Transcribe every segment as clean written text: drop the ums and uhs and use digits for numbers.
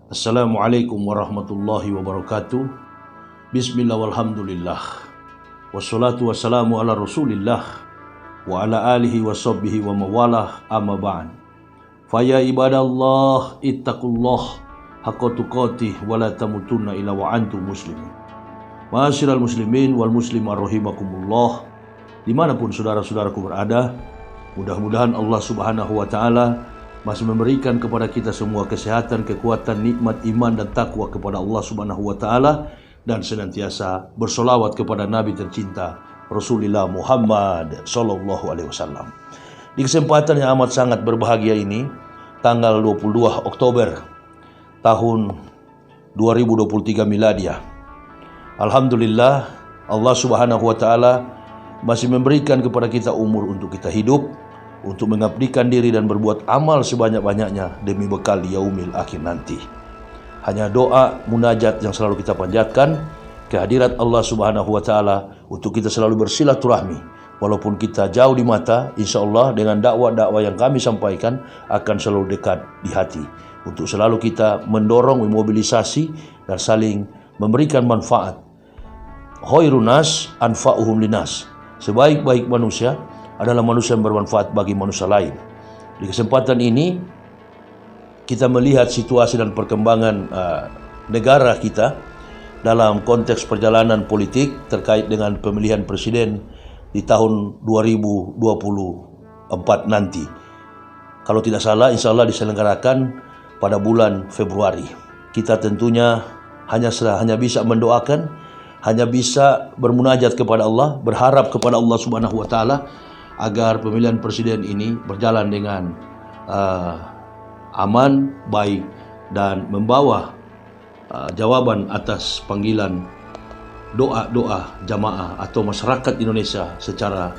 Assalamualaikum warahmatullahi wabarakatuh. Bismillah walhamdulillah. Wassalatu wassalamu ala rasulillah wa ala alihi wa sahbihi wa mawalah, amma ba'd. Faya ibadallah ittaqullah haqqa tuqatih wa la tamutunna illa wa antum muslimun. Ma'asyiral muslimin wal muslimat rahimakumullah. Dimanapun saudara-saudaraku berada, mudah-mudahan Allah subhanahu wa ta'ala masih memberikan kepada kita semua kesehatan, kekuatan, nikmat iman dan takwa kepada Allah subhanahu wa ta'ala, dan senantiasa bersolawat kepada Nabi tercinta Rasulullah Muhammad sallallahu alaihi wasallam. Di kesempatan yang amat sangat berbahagia ini, tanggal 22 Oktober tahun 2023 Miladiah, alhamdulillah Allah subhanahu wa ta'ala masih memberikan kepada kita umur untuk kita hidup, untuk mengabdikan diri dan berbuat amal sebanyak-banyaknya demi bekal di yaumil akhir nanti. Hanya doa, munajat yang selalu kita panjatkan kehadirat Allah subhanahu wa ta'ala untuk kita selalu bersilaturahmi. Walaupun kita jauh di mata, insya Allah dengan dakwah-dakwah yang kami sampaikan akan selalu dekat di hati. Untuk selalu kita mendorong, memobilisasi dan saling memberikan manfaat. Khairun nas anfa'uhum linas. Sebaik-baik manusia adalah manusia yang bermanfaat bagi manusia lain. Di kesempatan ini kita melihat situasi dan perkembangan negara kita dalam konteks perjalanan politik terkait dengan pemilihan presiden di tahun 2024 nanti. Kalau tidak salah, insya Allah diselenggarakan pada bulan Februari. Kita tentunya hanya bisa mendoakan, hanya bisa bermunajat kepada Allah, berharap kepada Allah subhanahu wa ta'ala agar pemilihan presiden ini berjalan dengan aman, baik, dan membawa jawaban atas panggilan doa-doa jamaah atau masyarakat Indonesia secara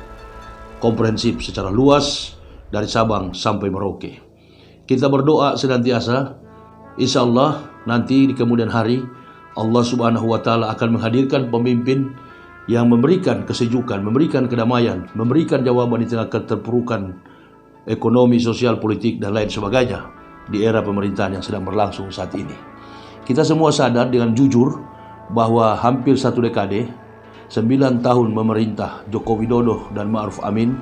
komprehensif, secara luas dari Sabang sampai Merauke. Kita berdoa senantiasa, insya Allah nanti di kemudian hari Allah subhanahu wa ta'ala akan menghadirkan pemimpin yang memberikan kesejukan, memberikan kedamaian, memberikan jawaban di tengah keterpurukan ekonomi, sosial, politik, dan lain sebagainya di era pemerintahan yang sedang berlangsung saat ini. Kita semua sadar dengan jujur bahwa hampir 1 dekade, 9 tahun memerintah Joko Widodo dan Ma'ruf Amin,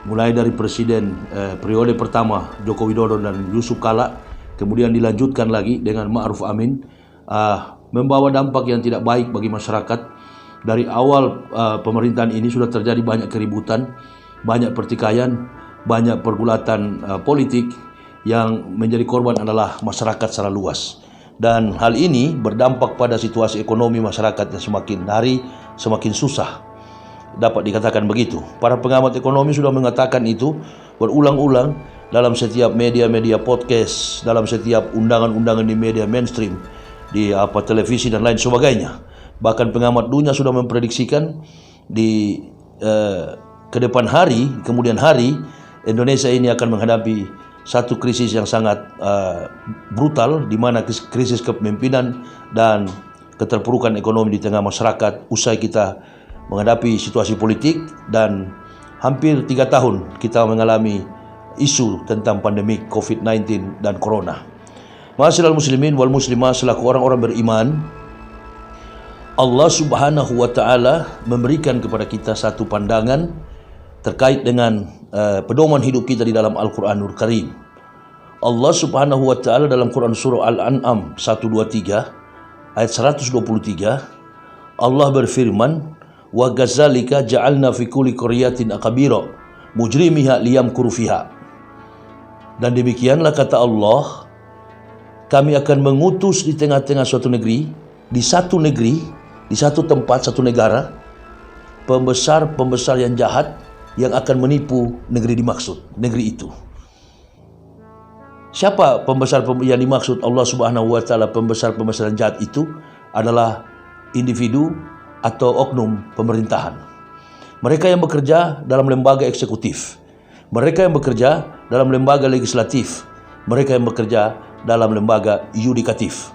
mulai dari presiden periode pertama Joko Widodo dan Yusuf Kala, kemudian dilanjutkan lagi dengan Ma'ruf Amin, membawa dampak yang tidak baik bagi masyarakat. Dari awal pemerintahan ini sudah terjadi banyak keributan, banyak pertikaian, banyak pergulatan politik yang menjadi korban adalah masyarakat secara luas. Dan hal ini berdampak pada situasi ekonomi masyarakat yang semakin hari semakin susah. Dapat dikatakan begitu. Para pengamat ekonomi sudah mengatakan itu berulang-ulang dalam setiap media-media podcast, dalam setiap undangan-undangan di media mainstream, di televisi dan lain sebagainya. Bahkan pengamat dunia sudah memprediksikan di kedepan hari, kemudian hari, Indonesia ini akan menghadapi satu krisis yang sangat brutal, di mana krisis kepemimpinan dan keterpurukan ekonomi di tengah masyarakat usai kita menghadapi situasi politik dan hampir 3 tahun kita mengalami isu tentang pandemi COVID-19 dan Corona. Ma'asyiral muslimin wal muslimat, selaku orang-orang beriman, Allah subhanahu wa ta'ala memberikan kepada kita satu pandangan terkait dengan pedoman hidup kita di dalam Al-Quranul Karim. Allah subhanahu wa ta'ala dalam Quran surah Al-An'am 123 ayat 123, Allah berfirman, wa gazalika ja'alna fi kulli qaryatin akabira mujrimiha liyamkuru fiha. Dan demikianlah kata Allah, kami akan mengutus di tengah-tengah suatu negeri, di satu negeri, di satu tempat, satu negara, pembesar-pembesar yang jahat yang akan menipu negeri dimaksud, negeri itu. Siapa pembesar yang dimaksud Allah subhanahu wa ta'ala? Pembesar-pembesar yang jahat itu adalah individu atau oknum pemerintahan. Mereka yang bekerja dalam lembaga eksekutif, mereka yang bekerja dalam lembaga legislatif, mereka yang bekerja dalam lembaga yudikatif.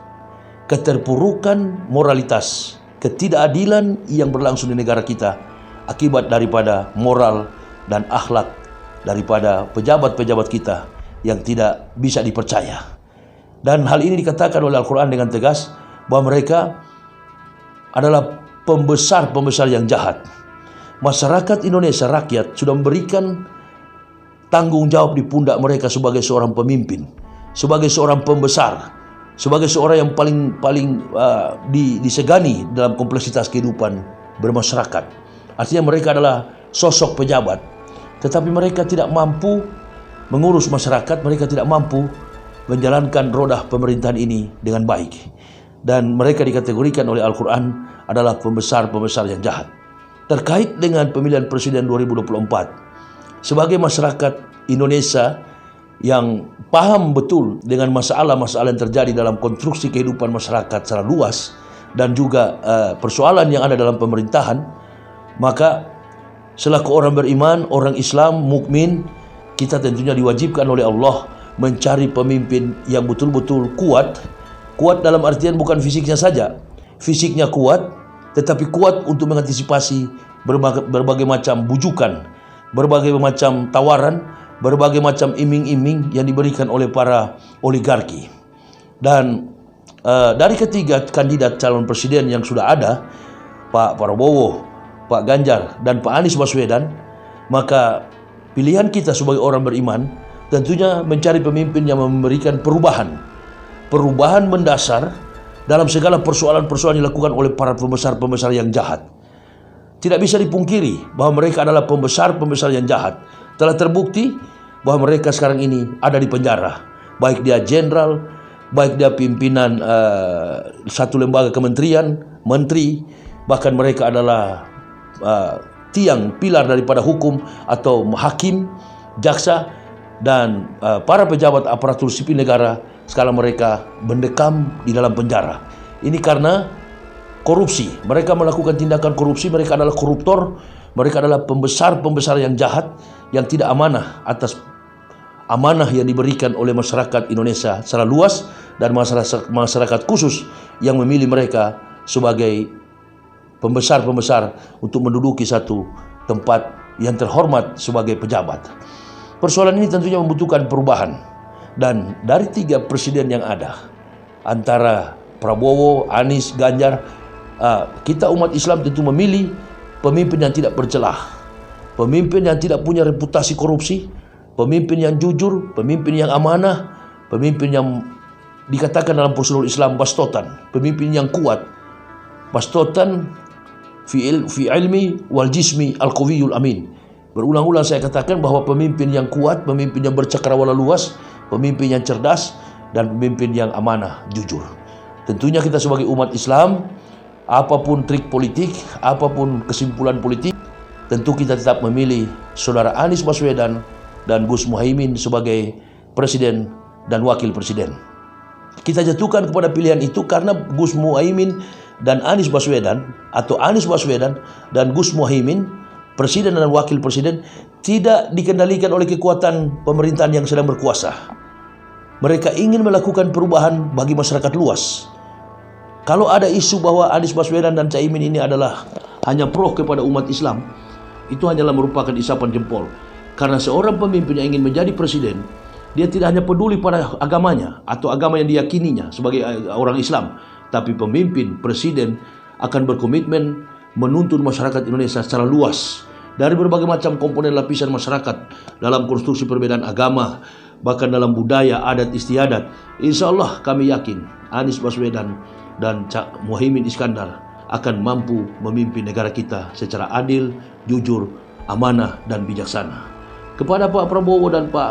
Keterpurukan moralitas, ketidakadilan yang berlangsung di negara kita akibat daripada moral dan akhlak daripada pejabat-pejabat kita yang tidak bisa dipercaya. Dan hal ini dikatakan oleh Al-Quran dengan tegas bahwa mereka adalah pembesar-pembesar yang jahat. Masyarakat Indonesia, rakyat, sudah memberikan tanggung jawab di pundak mereka sebagai seorang pemimpin, sebagai seorang pembesar, sebagai seorang yang paling disegani dalam kompleksitas kehidupan bermasyarakat. Artinya mereka adalah sosok pejabat, tetapi mereka tidak mampu mengurus masyarakat, mereka tidak mampu menjalankan roda pemerintahan ini dengan baik. Dan mereka dikategorikan oleh Al-Quran adalah pembesar-pembesar yang jahat. Terkait dengan pemilihan presiden 2024, sebagai masyarakat Indonesia yang paham betul dengan masalah-masalah yang terjadi dalam konstruksi kehidupan masyarakat secara luas dan juga persoalan yang ada dalam pemerintahan, maka selaku orang beriman, orang Islam, mukmin, kita tentunya diwajibkan oleh Allah mencari pemimpin yang betul-betul kuat. Kuat dalam artian bukan fisiknya saja, fisiknya kuat, tetapi kuat untuk mengantisipasi berbagai macam bujukan, berbagai macam tawaran, berbagai macam iming-iming yang diberikan oleh para oligarki. Dan dari ketiga kandidat calon presiden yang sudah ada, Pak Prabowo, Pak Ganjar, dan Pak Anies Baswedan, maka pilihan kita sebagai orang beriman tentunya mencari pemimpin yang memberikan perubahan mendasar dalam segala persoalan-persoalan yang dilakukan oleh para pembesar-pembesar yang jahat. Tidak bisa dipungkiri bahwa mereka adalah pembesar-pembesar yang jahat. Telah terbukti bahwa mereka sekarang ini ada di penjara, baik dia jenderal, baik dia pimpinan satu lembaga kementerian, menteri, bahkan mereka adalah tiang pilar daripada hukum atau hakim, jaksa, dan para pejabat aparatur sipil negara. Sekarang mereka mendekam di dalam penjara. Ini karena korupsi. Mereka melakukan tindakan korupsi, mereka adalah koruptor, mereka adalah pembesar-pembesar yang jahat, yang tidak amanah atas amanah yang diberikan oleh masyarakat Indonesia secara luas dan masyarakat khusus yang memilih mereka sebagai pembesar-pembesar untuk menduduki satu tempat yang terhormat sebagai pejabat. Persoalan ini tentunya membutuhkan perubahan. Dan dari tiga presiden yang ada, antara Prabowo, Anies, Ganjar, kita umat Islam tentu memilih pemimpin yang tidak bercelah, pemimpin yang tidak punya reputasi korupsi, pemimpin yang jujur, pemimpin yang amanah, pemimpin yang dikatakan dalam prosedur Islam bastotan, pemimpin yang kuat. Bastotan fi ilmi wal jismi al-qawiyul amin. Berulang-ulang saya katakan bahwa pemimpin yang kuat, pemimpin yang bercakrawala luas, pemimpin yang cerdas, dan pemimpin yang amanah, jujur. Tentunya kita sebagai umat Islam, apapun trik politik, apapun kesimpulan politik, tentu kita tetap memilih saudara Anies Baswedan dan Gus Muhaimin sebagai presiden dan wakil presiden. Kita jatuhkan kepada pilihan itu karena Gus Muhaimin dan Anies Baswedan, atau Anies Baswedan dan Gus Muhaimin, presiden dan wakil presiden, tidak dikendalikan oleh kekuatan pemerintahan yang sedang berkuasa. Mereka ingin melakukan perubahan bagi masyarakat luas. Kalau ada isu bahwa Anies Baswedan dan Caimin ini adalah hanya pro kepada umat Islam, itu hanyalah merupakan isapan jempol. Karena seorang pemimpin yang ingin menjadi presiden, dia tidak hanya peduli pada agamanya atau agama yang diyakininya sebagai orang Islam, tapi pemimpin, presiden akan berkomitmen menuntun masyarakat Indonesia secara luas dari berbagai macam komponen lapisan masyarakat dalam konstruksi perbedaan agama, bahkan dalam budaya, adat istiadat. Insya Allah kami yakin Anies Baswedan dan Cak Muhaimin Iskandar akan mampu memimpin negara kita secara adil, jujur, amanah, dan bijaksana. Kepada Pak Prabowo dan Pak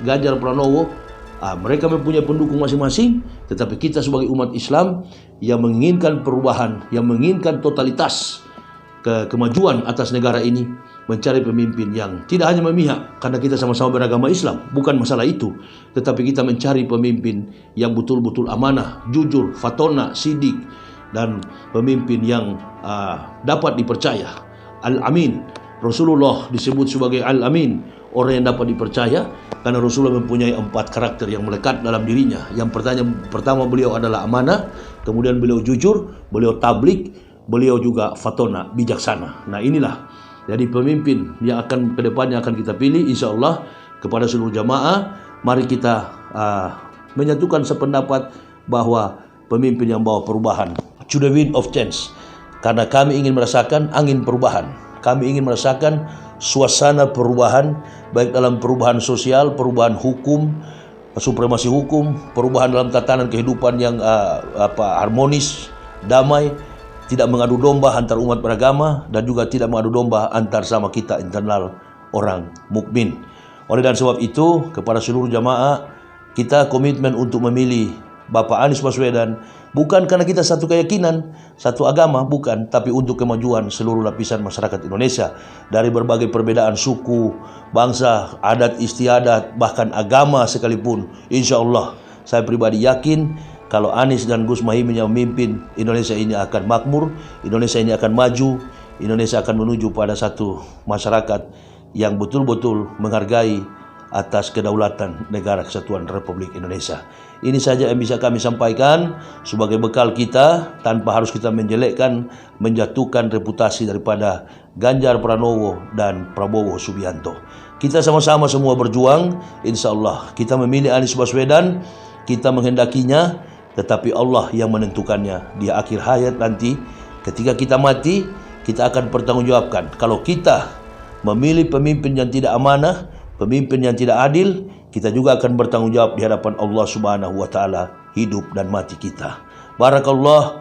Ganjar Pranowo, mereka mempunyai pendukung masing-masing, tetapi kita sebagai umat Islam yang menginginkan perubahan, yang menginginkan totalitas kemajuan atas negara ini, mencari pemimpin yang tidak hanya memihak karena kita sama-sama beragama Islam, bukan masalah itu, tetapi kita mencari pemimpin yang betul-betul amanah, jujur, fatona, sidik, dan pemimpin yang dapat dipercaya. Al-Amin. Rasulullah disebut sebagai Al-Amin, orang yang dapat dipercaya, karena Rasulullah mempunyai 4 karakter yang melekat dalam dirinya. Yang pertama beliau adalah amanah, kemudian beliau jujur, beliau tablik, beliau juga fatona, bijaksana. Nah inilah jadi pemimpin yang akan kedepannya akan kita pilih, insya Allah. Kepada seluruh jamaah, mari kita menyatukan sependapat bahwa pemimpin yang bawa perubahan, to the wind of change. Karena kami ingin merasakan angin perubahan. Kami ingin merasakan suasana perubahan, baik dalam perubahan sosial, perubahan hukum, supremasi hukum, perubahan dalam tatanan kehidupan yang harmonis, damai, tidak mengadu domba antar umat beragama, dan juga tidak mengadu domba antar sama kita internal orang mukmin. Oleh dan sebab itu, kepada seluruh jamaah, kita komitmen untuk memilih Bapak Anies Baswedan bukan karena kita satu keyakinan, satu agama, bukan, tapi untuk kemajuan seluruh lapisan masyarakat Indonesia dari berbagai perbedaan suku, bangsa, adat istiadat, bahkan agama sekalipun. Insya Allah, saya pribadi yakin kalau Anies dan Gus Muhaimin yang memimpin, Indonesia ini akan makmur, Indonesia ini akan maju, Indonesia akan menuju pada satu masyarakat yang betul-betul menghargai atas kedaulatan negara kesatuan Republik Indonesia. Ini saja yang bisa kami sampaikan sebagai bekal kita, tanpa harus kita menjelekkan, menjatuhkan reputasi daripada Ganjar Pranowo dan Prabowo Subianto. Kita sama-sama semua berjuang, insya Allah kita memilih Anies Baswedan, kita menghendakinya, tetapi Allah yang menentukannya di akhir hayat nanti. Ketika kita mati, kita akan pertanggungjawabkan. Kalau kita memilih pemimpin yang tidak amanah, pemimpin yang tidak adil, kita juga akan bertanggung jawab di hadapan Allah Subhanahu wa taala hidup dan mati kita. Barakallah,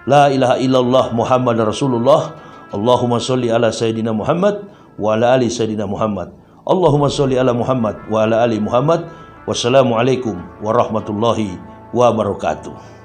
la ilaha illallah Muhammad Rasulullah. Allahumma sholli ala sayyidina Muhammad wa ala ali sayyidina Muhammad. Allahumma sholli ala Muhammad wa ala ali Muhammad. Wassalamualaikum warahmatullahi wabarakatuh.